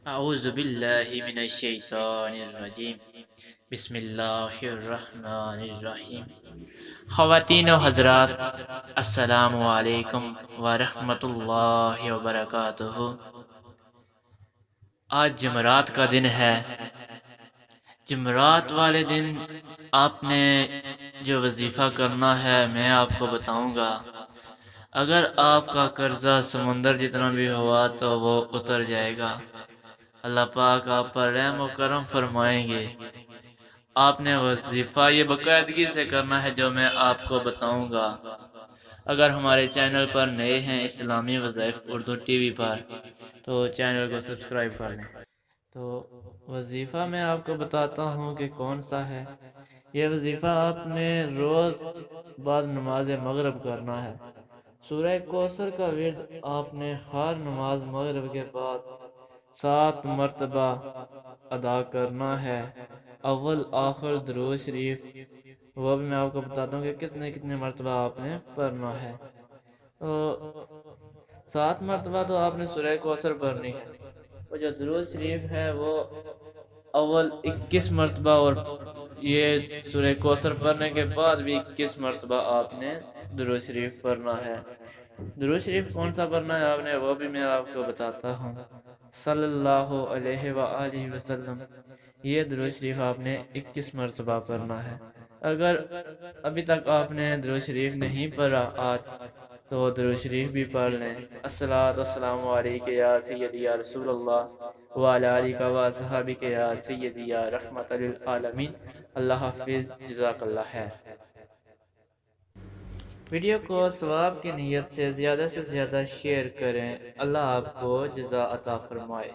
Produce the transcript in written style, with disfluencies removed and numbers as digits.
اعوذ باللہ من الشیطان الرجیم، بسم اللہ الرحمن الرحیم۔ خواتین و حضرات، السلام علیکم ورحمۃ اللہ وبرکاتہ۔ آج جمعرات کا دن ہے۔ جمعرات والے دن آپ نے جو وظیفہ کرنا ہے میں آپ کو بتاؤں گا۔ اگر آپ کا قرضہ سمندر جتنا بھی ہوا تو وہ اتر جائے گا۔ اللہ پاک آپ پر رحم و کرم فرمائیں گے۔ آپ نے وظیفہ یہ باقاعدگی سے کرنا ہے جو میں آپ کو بتاؤں گا۔ اگر ہمارے چینل پر نئے ہیں اسلامی وظائف اردو ٹی وی پر تو چینل کو سبسکرائب کر لیں۔ تو وظیفہ میں آپ کو بتاتا ہوں کہ کون سا ہے۔ یہ وظیفہ آپ نے روز بعد نماز مغرب کرنا ہے۔ سورہ کوثر کا ورد آپ نے ہر نماز مغرب کے بعد 7 مرتبہ ادا کرنا ہے۔ اول آخر درود شریف وہ بھی میں آپ کو بتاتا ہوں کہ کتنے مرتبہ آپ نے پڑھنا ہے۔ تو 7 مرتبہ تو آپ نے سورہ کوثر پڑھنی ہے۔ وہ جو درود شریف ہے وہ اول 21 مرتبہ، اور یہ سورہ کوثر پڑھنے کے بعد بھی 21 مرتبہ آپ نے درود شریف پڑھنا ہے۔ درود شریف کون سا پڑھنا ہے آپ نے وہ بھی میں آپ کو بتاتا ہوں۔ صلی اللہ علیہ وآلہ وسلم، یہ درود شریف آپ نے 21 مرتبہ پڑھنا ہے۔ اگر ابھی تک آپ نے درود شریف نہیں پڑھا آج تو درود شریف بھی پڑھ لیں۔ الصلاۃ والسلام علیک یا سیدی یا رسول اللہ وعلی آلک و اصحابک یا سیدی یا رحمت للعالمین۔ اللہ حافظ، جزاک اللہ خیر۔ ویڈیو کو ثواب کی نیت سے زیادہ شیئر کریں۔ اللہ آپ کو جزا عطا فرمائے۔